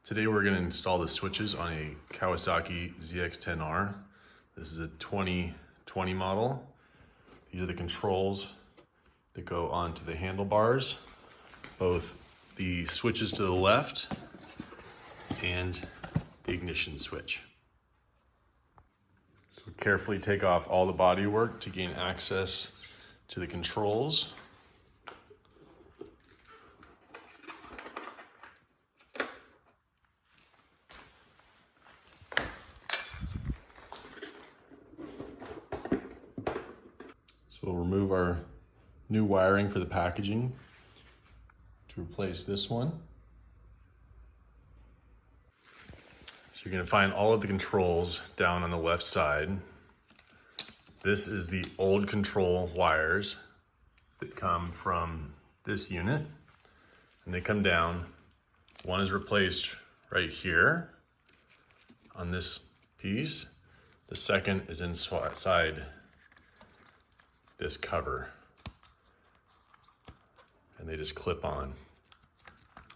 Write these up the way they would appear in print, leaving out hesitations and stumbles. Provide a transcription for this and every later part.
Today we're going to install the switches on a Kawasaki ZX10R. This is a 2020 model. These are the controls that go onto the handlebars, both the switches to the left and the ignition switch. So carefully take off all the bodywork to gain access to the controls. So we'll remove our new wiring for the packaging to replace this one. So you're going to find all of the controls down on the left side. This is the old control wires that come from this unit, and they come down. One is replaced right here on this piece. The second is inside this cover, and they just clip on.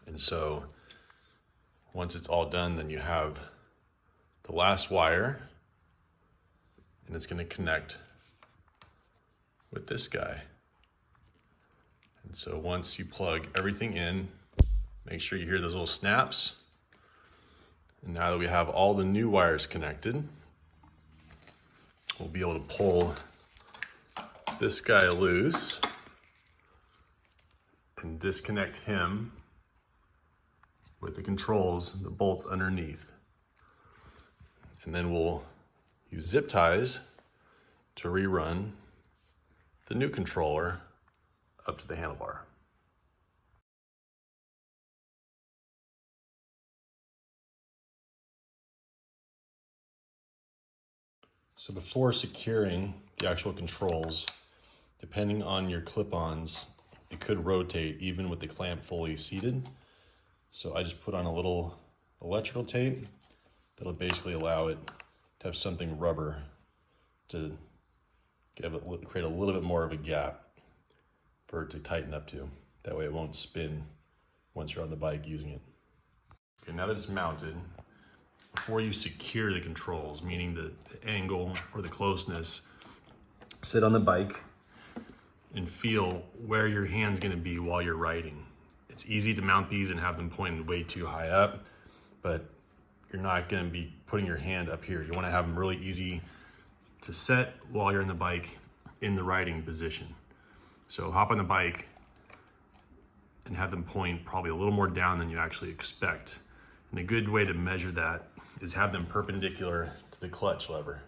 And so once it's all done, then you have the last wire, and it's going to connect with this guy. And so once you plug everything in, make sure you hear those little snaps. And now that we have all the new wires connected, we'll be able to pull this guy loose and disconnect him with the controls, the bolts underneath. And then we'll use zip ties to rerun the new controller up to the handlebar. So before securing the actual controls, depending on your clip-ons, it could rotate even with the clamp fully seated. So I just put on a little electrical tape that'll basically allow it to have something rubber to create a little bit more of a gap for it to tighten up to. That way it won't spin once you're on the bike using it. Okay, now that it's mounted, before you secure the controls, meaning the angle or the closeness, sit on the bike and feel where your hand's gonna be while you're riding. It's easy to mount these and have them pointed way too high up, but you're not gonna be putting your hand up here. You wanna have them really easy to set while you're on the bike in the riding position. So hop on the bike and have them point probably a little more down than you actually expect. And a good way to measure that is have them perpendicular to the clutch lever,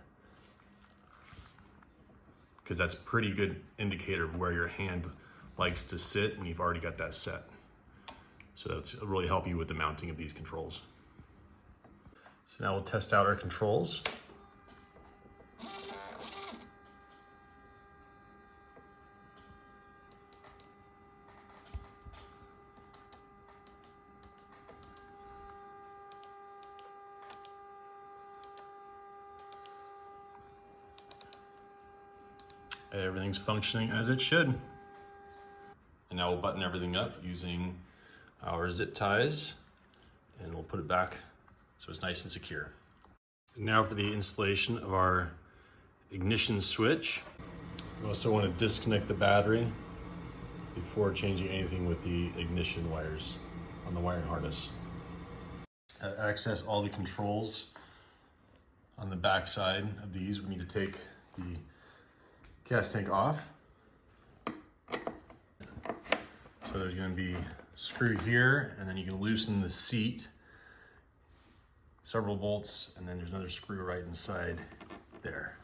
because that's a pretty good indicator of where your hand likes to sit when you've already got that set. So that's really help you with the mounting of these controls. So now we'll test out our controls. Everything's functioning as it should. And now we'll button everything up using our zip ties, and we'll put it back so it's nice and secure. And now for the installation of our ignition switch. We also want to disconnect the battery before changing anything with the ignition wires on the wiring harness. To access all the controls on the back side of these, we need to take the gas tank off. So there's going to be a screw here, and then you can loosen the seat, several bolts, and then there's another screw right inside there.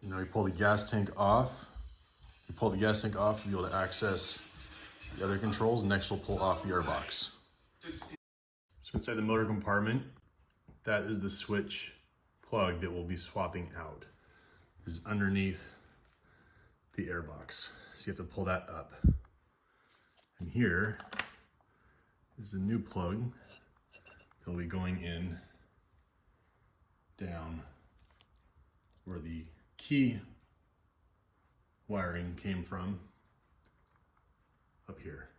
Now you pull the gas tank off. You pull the gas tank off, you'll be able to access the other controls. Next we'll pull off the air box. So inside the motor compartment, that is the switch plug that we'll be swapping out. is underneath the air box. So you have to pull that up. And here is the new plug that'll be going in down where the key wiring came from, up here.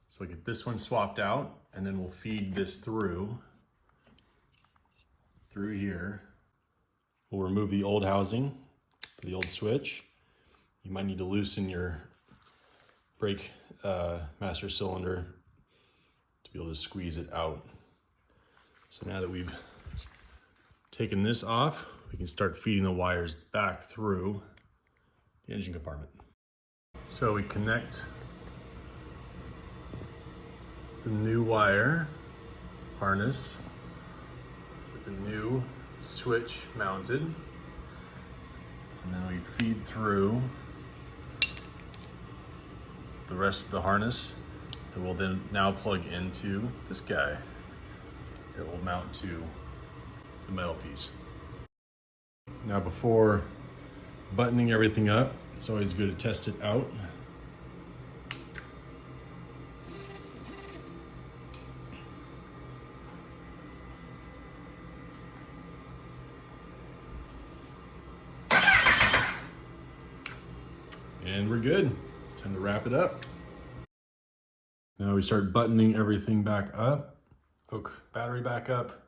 So I get this one swapped out, and then we'll feed this through here. We'll remove the old housing for the old switch. You might need to loosen your brake master cylinder to be able to squeeze it out. So now that we've taken this off, we can start feeding the wires back through the engine compartment. So we connect the new wire harness with the new switch mounted, and then we feed through the rest of the harness that will then now plug into this guy that will mount to the metal piece. Now, before buttoning everything up, it's always good to test it out. And we're good. Time to wrap it up. Now we start buttoning everything back up. Hook battery back up.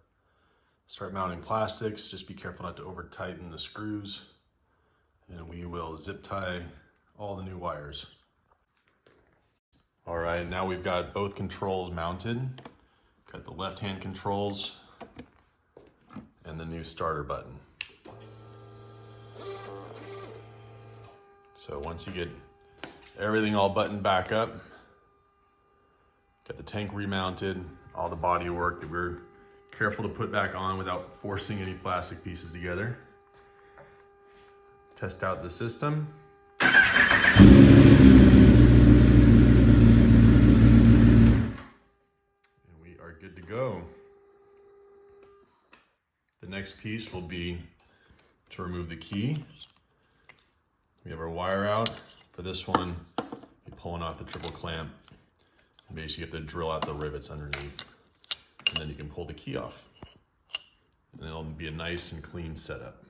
Start mounting plastics. Just be careful not to over tighten the screws. And we will zip tie all the new wires. All right, now we've got both controls mounted. Got the left-hand controls and the new starter button. So once you get everything all buttoned back up, got the tank remounted, all the body work that we're careful to put back on without forcing any plastic pieces together. Test out the system. And we are good to go. The next piece will be to remove the key. We have our wire out. For this one, you're pulling off the triple clamp. And basically you have to drill out the rivets underneath. And then you can pull the key off. And it'll be a nice and clean setup.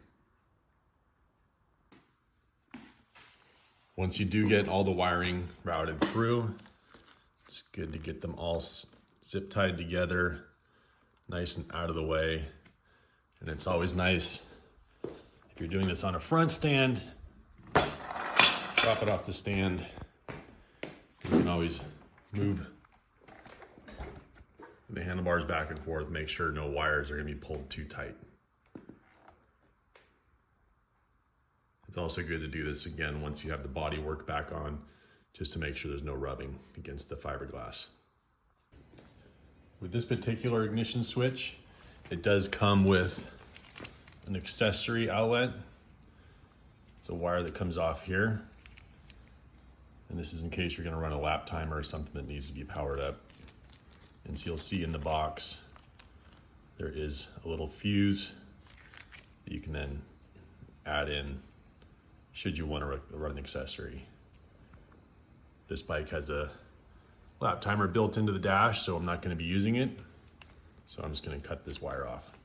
Once you do get all the wiring routed through, it's good to get them all zip tied together, nice and out of the way. And it's always nice if you're doing this on a front stand, drop it off the stand. You can always move the handlebars back and forth, make sure no wires are going to be pulled too tight. It's also good to do this again once you have the body work back on, just to make sure there's no rubbing against the fiberglass. With this particular ignition switch, it does come with an accessory outlet. It's a wire that comes off here. And this is in case you're going to run a lap timer or something that needs to be powered up. And so you'll see in the box, there is a little fuse that you can then add in should you want to run an accessory. This bike has a lap timer built into the dash, so I'm not going to be using it. So I'm just going to cut this wire off.